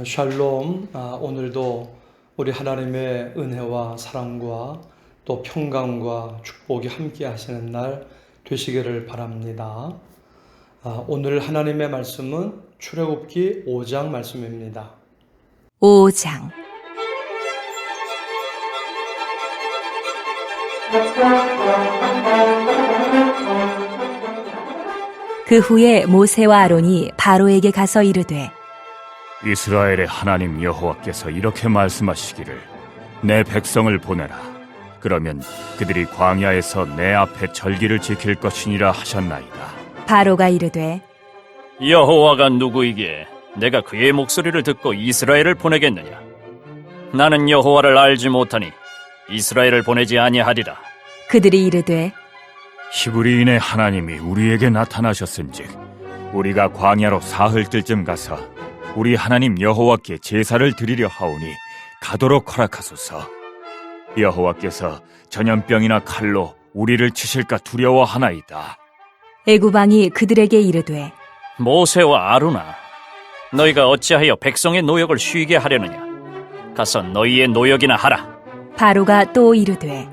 샬롬. 오늘도 우리 하나님의 은혜와 사랑과 또 평강과 축복이 함께 하시는 날 되시기를 바랍니다. 오늘 하나님의 말씀은 출애굽기 5장 말씀입니다. 5장. 그 후에 모세와 아론이 바로에게 가서 이르되, 이스라엘의 하나님 여호와께서 이렇게 말씀하시기를 내 백성을 보내라. 그러면 그들이 광야에서 내 앞에 절기를 지킬 것이니라 하셨나이다. 바로가 이르되, 여호와가 누구이기에 내가 그의 목소리를 듣고 이스라엘을 보내겠느냐? 나는 여호와를 알지 못하니 이스라엘을 보내지 아니하리라. 그들이 이르되, 히브리인의 하나님이 우리에게 나타나셨은즉 우리가 광야로 사흘 뜰쯤 가서 우리 하나님 여호와께 제사를 드리려 하오니 가도록 허락하소서. 여호와께서 전염병이나 칼로 우리를 치실까 두려워하나이다. 애굽 왕이 그들에게 이르되, 모세와 아론아, 너희가 어찌하여 백성의 노역을 쉬게 하려느냐? 가서 너희의 노역이나 하라. 바로가 또 이르되,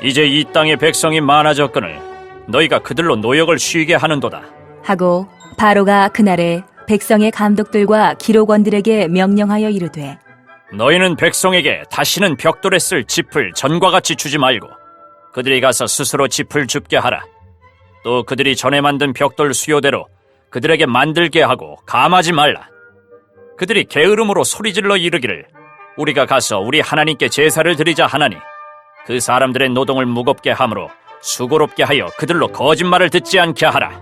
이제 이 땅에 백성이 많아졌거늘 너희가 그들로 노역을 쉬게 하는도다. 하고 바로가 그날에 백성의 감독들과 기록원들에게 명령하여 이르되, 너희는 백성에게 다시는 벽돌에 쓸 짚을 전과 같이 주지 말고 그들이 가서 스스로 짚을 줍게 하라. 또 그들이 전에 만든 벽돌 수요대로 그들에게 만들게 하고 감하지 말라. 그들이 게으름으로 소리질러 이르기를 우리가 가서 우리 하나님께 제사를 드리자 하나니 그 사람들의 노동을 무겁게 함으로 수고롭게 하여 그들로 거짓말을 듣지 않게 하라.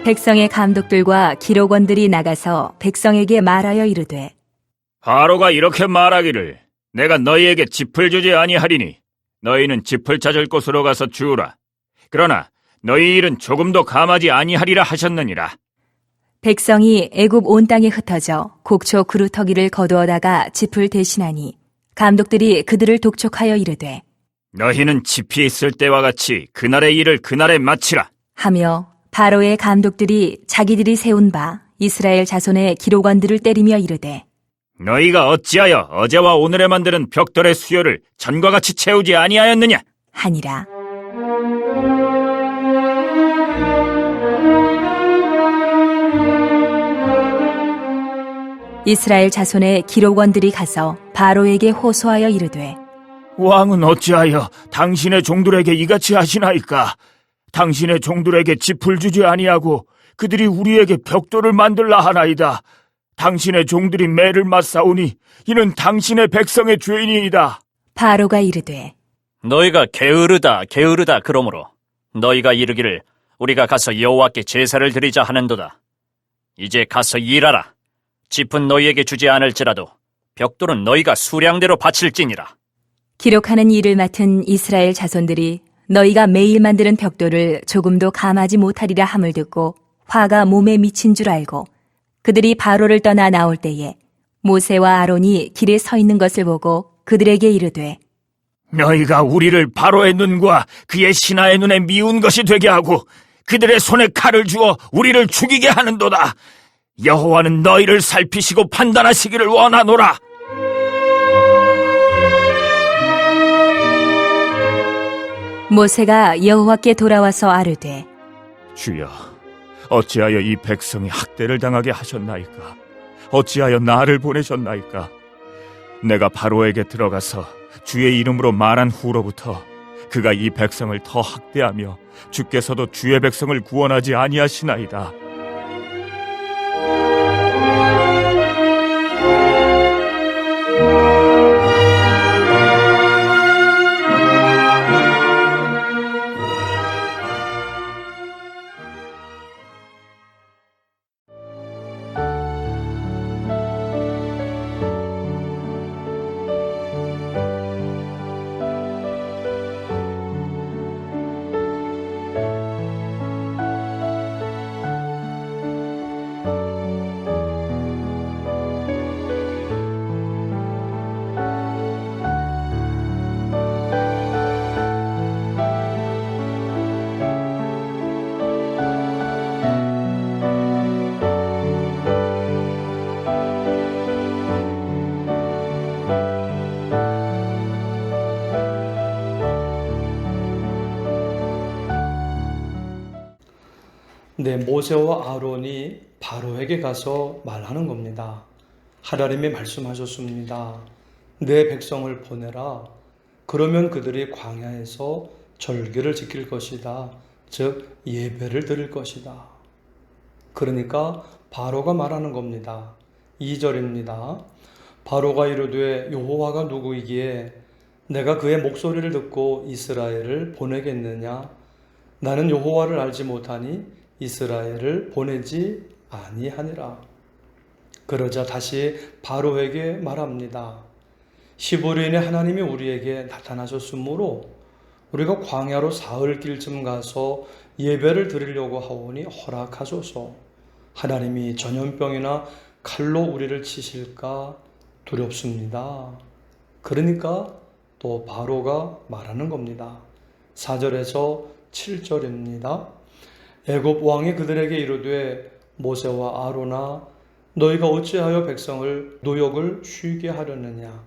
백성의 감독들과 기록원들이 나가서 백성에게 말하여 이르되, 바로가 이렇게 말하기를 내가 너희에게 짚을 주지 아니하리니 너희는 짚을 찾을 곳으로 가서 주우라. 그러나 너희 일은 조금도 감하지 아니하리라 하셨느니라. 백성이 애굽 온 땅에 흩어져 곡초 그루터기를 거두어다가 짚을 대신하니 감독들이 그들을 독촉하여 이르되, 너희는 짚이 있을 때와 같이 그날의 일을 그날에 마치라. 하며 바로의 감독들이 자기들이 세운 바 이스라엘 자손의 기록원들을 때리며 이르되, 너희가 어찌하여 어제와 오늘에 만드는 벽돌의 수요를 전과 같이 채우지 아니하였느냐? 하니라. 이스라엘 자손의 기록원들이 가서 바로에게 호소하여 이르되, 왕은 어찌하여 당신의 종들에게 이같이 하시나이까? 당신의 종들에게 짚을 주지 아니하고 그들이 우리에게 벽돌을 만들라 하나이다. 당신의 종들이 매를 맞사오니 이는 당신의 백성의 죄인이이다. 바로가 이르되, 너희가 게으르다 그러므로 너희가 이르기를 우리가 가서 여호와께 제사를 드리자 하는도다. 이제 가서 일하라. 짚은 너희에게 주지 않을지라도 벽돌은 너희가 수량대로 바칠지니라. 기록하는 일을 맡은 이스라엘 자손들이 너희가 매일 만드는 벽돌을 조금도 감하지 못하리라 함을 듣고 화가 몸에 미친 줄 알고 그들이 바로를 떠나 나올 때에 모세와 아론이 길에 서 있는 것을 보고 그들에게 이르되, 너희가 우리를 바로의 눈과 그의 신하의 눈에 미운 것이 되게 하고 그들의 손에 칼을 주어 우리를 죽이게 하는도다. 여호와는 너희를 살피시고 판단하시기를 원하노라. 모세가 여호와께 돌아와서 아뢰되, 주여, 어찌하여 이 백성이 학대를 당하게 하셨나이까? 어찌하여 나를 보내셨나이까? 내가 바로에게 들어가서 주의 이름으로 말한 후로부터 그가 이 백성을 더 학대하며 주께서도 주의 백성을 구원하지 아니하시나이다. 근데 모세와 아론이 바로에게 가서 말하는 겁니다. 하나님이 말씀하셨습니다. 내 백성을 보내라. 그러면 그들이 광야에서 절기를 지킬 것이다. 즉 예배를 드릴 것이다. 그러니까 바로가 말하는 겁니다. 2절입니다. 바로가 이르되 여호와가 누구이기에 내가 그의 목소리를 듣고 이스라엘을 보내겠느냐? 나는 여호와를 알지 못하니 이스라엘을 보내지 아니하니라. 그러자 다시 바로에게 말합니다. 히브리인의 하나님이 우리에게 나타나셨으므로 우리가 광야로 사흘길쯤 가서 예배를 드리려고 하오니 허락하소서. 하나님이 전염병이나 칼로 우리를 치실까 두렵습니다. 그러니까 또 바로가 말하는 겁니다. 4절에서 7절입니다. 애굽 왕이 그들에게 이르되 모세와 아론아 너희가 어찌하여 백성을 노역을 쉬게 하려느냐?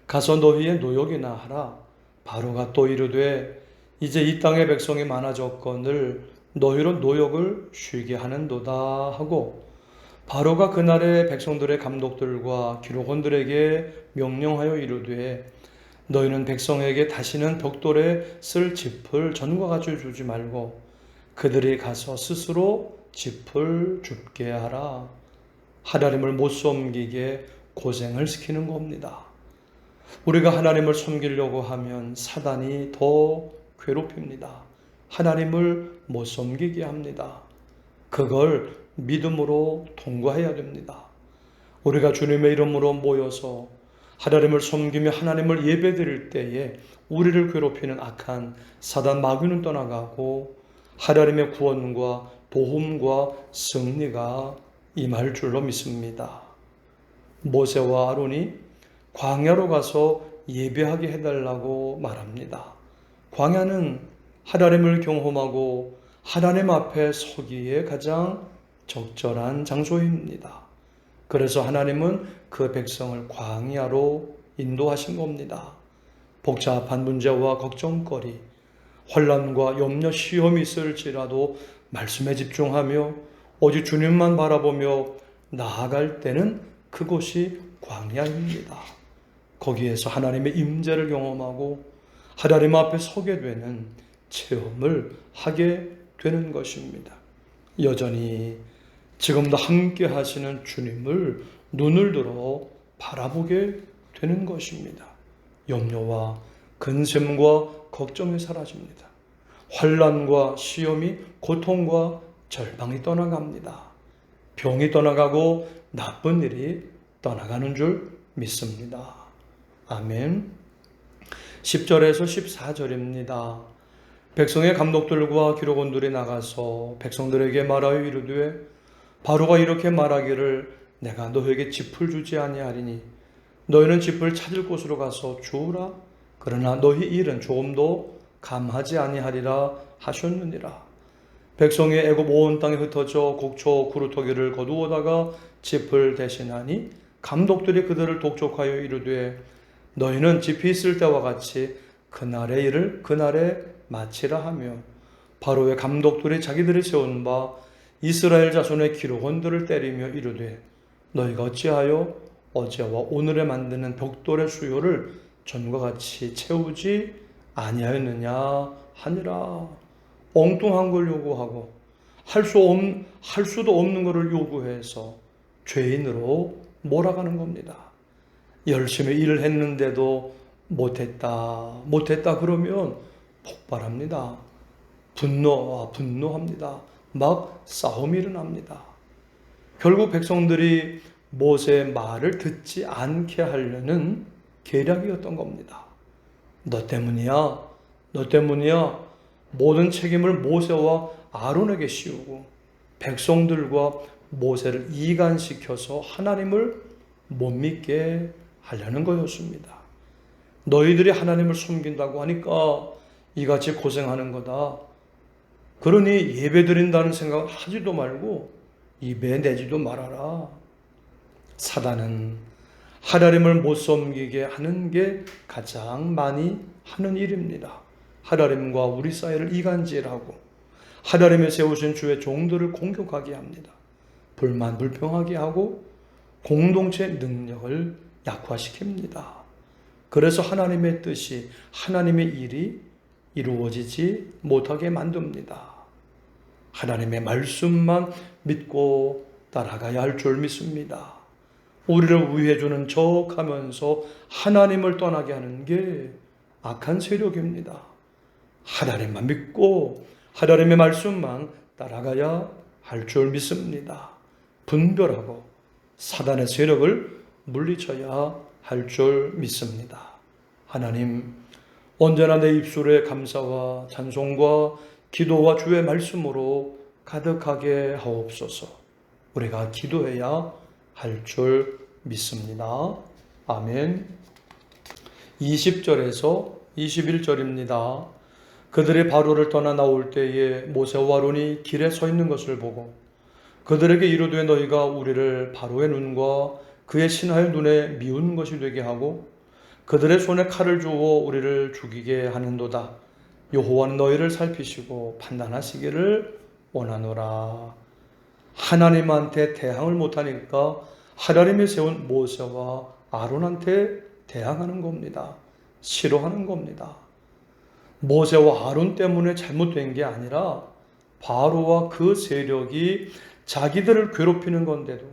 가서 너희의 노역이나 하라. 바로가 또 이르되 이제 이 땅의 백성이 많아졌거늘 너희로 노역을 쉬게 하는도다 하고 바로가 그날의 백성들의 감독들과 기록원들에게 명령하여 이르되 너희는 백성에게 다시는 벽돌에 쓸 짚을 전과 같이 주지 말고 그들이 가서 스스로 짚을 줍게 하라. 하나님을 못 섬기게 고생을 시키는 겁니다. 우리가 하나님을 섬기려고 하면 사단이 더 괴롭힙니다. 하나님을 못 섬기게 합니다. 그걸 믿음으로 통과해야 됩니다. 우리가 주님의 이름으로 모여서 하나님을 섬기며 하나님을 예배드릴 때에 우리를 괴롭히는 악한 사단 마귀는 떠나가고 하나님의 구원과 도움과 승리가 임할 줄로 믿습니다. 모세와 아론이 광야로 가서 예배하게 해달라고 말합니다. 광야는 하나님을 경험하고 하나님 앞에 서기에 가장 적절한 장소입니다. 그래서 하나님은 그 백성을 광야로 인도하신 겁니다. 복잡한 문제와 걱정거리, 환난과 염려, 시험이 있을지라도 말씀에 집중하며 오직 주님만 바라보며 나아갈 때는 그곳이 광야입니다. 거기에서 하나님의 임재를 경험하고 하나님 앞에 서게 되는 체험을 하게 되는 것입니다. 여전히 지금도 함께 하시는 주님을 눈을 들어 바라보게 되는 것입니다. 염려와 근심과 걱정이 사라집니다. 환난과 시험이 고통과 절망이 떠나갑니다. 병이 떠나가고 나쁜 일이 떠나가는 줄 믿습니다. 아멘. 10절에서 14절입니다. 백성의 감독들과 기록원들이 나가서 백성들에게 말하여 이르되 바로가 이렇게 말하기를 내가 너에게 짚을 주지 아니하리니 너희는 짚을 찾을 곳으로 가서 주우라. 그러나 너희 일은 조금도 감하지 아니하리라 하셨느니라. 백성이 애굽 온 땅에 흩어져 곡초 구루터기를 거두어다가 짚을 대신하니 감독들이 그들을 독촉하여 이르되 너희는 짚이 있을 때와 같이 그날의 일을 그날에 마치라 하며 바로의 감독들이 자기들이 세운 바 이스라엘 자손의 기록원들을 때리며 이르되 너희가 어찌하여 어제와 오늘에 만드는 벽돌의 수요를 전과 같이 채우지 아니하였느냐 하니라. 엉뚱한 걸 요구하고 할 수도 없는 것을 요구해서 죄인으로 몰아가는 겁니다. 열심히 일을 했는데도 못했다 그러면 폭발합니다. 분노합니다. 막 싸움이 일어납니다. 결국 백성들이 모세의 말을 듣지 않게 하려는 계략이었던 겁니다. 너 때문이야. 모든 책임을 모세와 아론에게 씌우고 백성들과 모세를 이간시켜서 하나님을 못 믿게 하려는 거였습니다. 너희들이 하나님을 숨긴다고 하니까 이같이 고생하는 거다. 그러니 예배 드린다는 생각을 하지도 말고 입에 내지도 말아라. 사단은 하나님을 못 섬기게 하는 게 가장 많이 하는 일입니다. 하나님과 우리 사이를 이간질하고 하나님이 세우신 주의 종들을 공격하게 합니다. 불만 불평하게 하고 공동체 능력을 약화시킵니다. 그래서 하나님의 뜻이, 하나님의 일이 이루어지지 못하게 만듭니다. 하나님의 말씀만 믿고 따라가야 할 줄 믿습니다. 우리를 위해 주는 척하면서 하나님을 떠나게 하는 게 악한 세력입니다. 하나님만 믿고 하나님의 말씀만 따라가야 할 줄 믿습니다. 분별하고 사단의 세력을 물리쳐야 할 줄 믿습니다. 하나님, 언제나 내 입술에 감사와 찬송과 기도와 주의 말씀으로 가득하게 하옵소서. 우리가 기도해야 할 줄 믿습니다. 아멘. 20절에서 21절입니다. 그들이 바로를 떠나 나올 때에 모세와 아론이 길에 서 있는 것을 보고 그들에게 이르되 너희가 우리를 바로의 눈과 그의 신하의 눈에 미운 것이 되게 하고 그들의 손에 칼을 주어 우리를 죽이게 하는도다. 여호와는 너희를 살피시고 판단하시기를 원하노라. 하나님한테 대항을 못하니까 하나님이 세운 모세와 아론한테 대항하는 겁니다. 싫어하는 겁니다. 모세와 아론 때문에 잘못된 게 아니라 바로와 그 세력이 자기들을 괴롭히는 건데도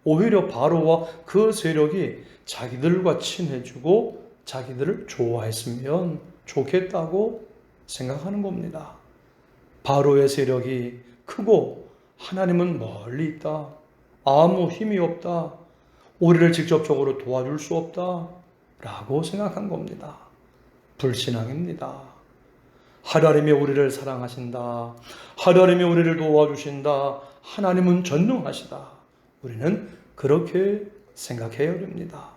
오히려 바로와 그 세력이 자기들과 친해지고 자기들을 좋아했으면 좋겠다고 생각하는 겁니다. 바로의 세력이 크고 하나님은 멀리 있다. 아무 힘이 없다. 우리를 직접적으로 도와줄 수 없다. 라고 생각한 겁니다. 불신앙입니다. 하나님이 우리를 사랑하신다. 하나님이 우리를 도와주신다. 하나님은 전능하시다. 우리는 그렇게 생각해야 됩니다.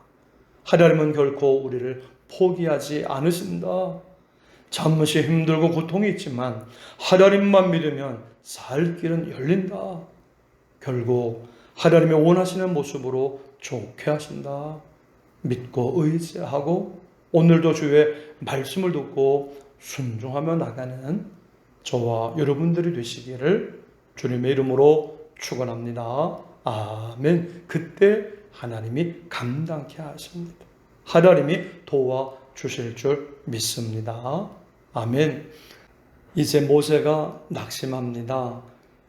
하나님은 결코 우리를 포기하지 않으신다. 잠시 힘들고 고통이 있지만 하나님만 믿으면 살 길은 열린다. 결국 하나님이 원하시는 모습으로 좋게 하신다. 믿고 의지하고 오늘도 주의 말씀을 듣고 순종하며 나가는 저와 여러분들이 되시기를 주님의 이름으로 축원합니다. 아멘. 그때 하나님이 감당케 하십니다. 하나님이 도와주실 줄 믿습니다. 아멘. 이제 모세가 낙심합니다.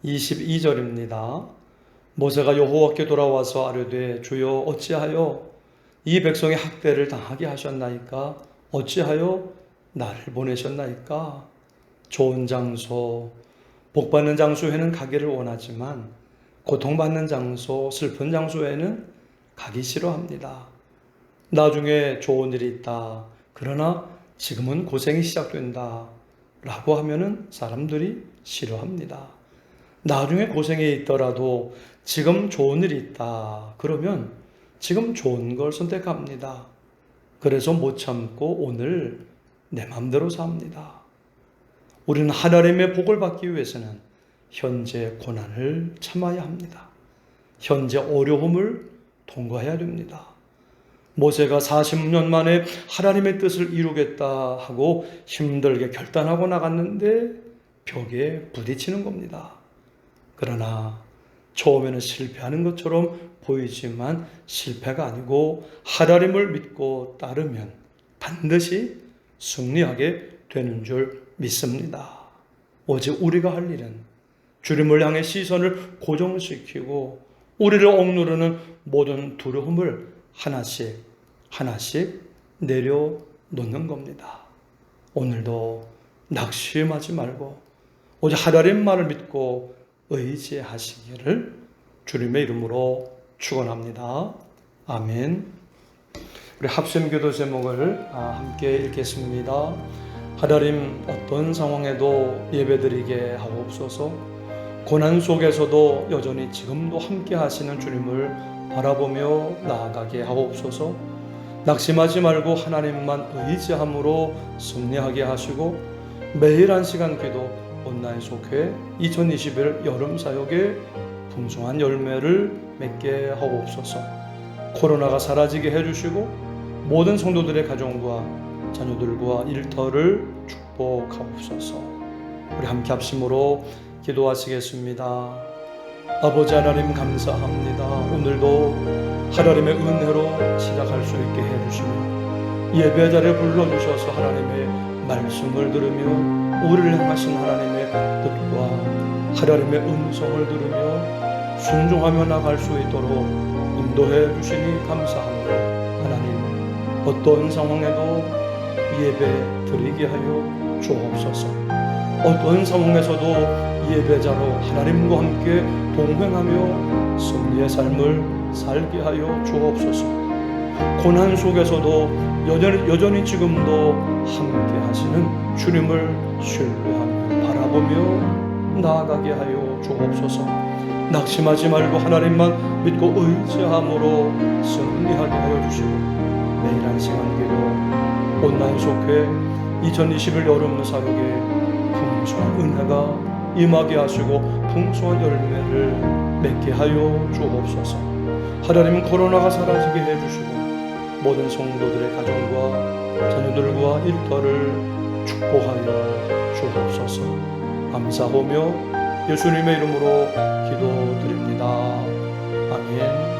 22절입니다. 모세가 여호와께 돌아와서 아뢰되 주여 어찌하여 이 백성의 학대를 당하게 하셨나이까? 어찌하여 나를 보내셨나이까? 좋은 장소, 복받는 장소에는 가기를 원하지만 고통받는 장소, 슬픈 장소에는 가기 싫어합니다. 나중에 좋은 일이 있다. 그러나 지금은 고생이 시작된다. 라고 하면은 사람들이 싫어합니다. 나중에 고생이 있더라도 지금 좋은 일이 있다. 그러면 지금 좋은 걸 선택합니다. 그래서 못 참고 오늘 내 마음대로 삽니다. 우리는 하나님의 복을 받기 위해서는 현재 고난을 참아야 합니다. 현재 어려움을 통과해야 됩니다. 모세가 40년 만에 하나님의 뜻을 이루겠다 하고 힘들게 결단하고 나갔는데 벽에 부딪히는 겁니다. 그러나 처음에는 실패하는 것처럼 보이지만 실패가 아니고 하나님을 믿고 따르면 반드시 승리하게 되는 줄 믿습니다. 오직 우리가 할 일은 주님을 향해 시선을 고정시키고 우리를 억누르는 모든 두려움을 하나씩 내려놓는 겁니다. 오늘도 낙심하지 말고 오직 하나님 말을 믿고 의지하시기를 주님의 이름으로 축원합니다. 아멘. 우리 합심기도 제목을 함께 읽겠습니다. 하나님, 어떤 상황에도 예배드리게 하옵소서. 고난 속에서도 여전히 지금도 함께 하시는 주님을 바라보며 나아가게 하옵소서. 낙심하지 말고 하나님만 의지함으로 승리하게 하시고 매일 한 시간 기도 온라인 속회 2021 여름 사역에 풍성한 열매를 맺게 하옵소서. 코로나가 사라지게 해주시고 모든 성도들의 가정과 자녀들과 일터를 축복하옵소서. 우리 함께 합심으로 기도하시겠습니다. 아버지 하나님 감사합니다. 오늘도 하나님의 은혜로 시작할 수 있게 해주시며 예배 자리에 불러주셔서 하나님의 말씀을 들으며 우리를 향하신 하나님의 뜻과 하나님의 음성을 들으며 순종하며 나갈 수 있도록 인도해 주시니 감사합니다. 하나님, 어떤 상황에도 예배 드리게 하여 주옵소서. 어떤 상황에서도 예배자로 하나님과 함께 동행하며 승리의 삶을 살게 하여 주옵소서. 고난 속에서도 여전히 지금도 함께 하시는 주님을 신뢰하며 바라보며 나아가게 하여 주옵소서. 낙심하지 말고 하나님만 믿고 의지함으로 승리하게 하여 주시고 매일 한 시간 기도 온난 속회 2021 여름 사역에 풍성한 은혜가 임하게 하시고 풍성한 열매를 맺게 하여 주옵소서. 하나님, 코로나가 사라지게 해주시고 모든 성도들의 가정과 자녀들과 일터를 축복하여 주옵소서. 감사하며 예수님의 이름으로 기도드립니다. 아멘.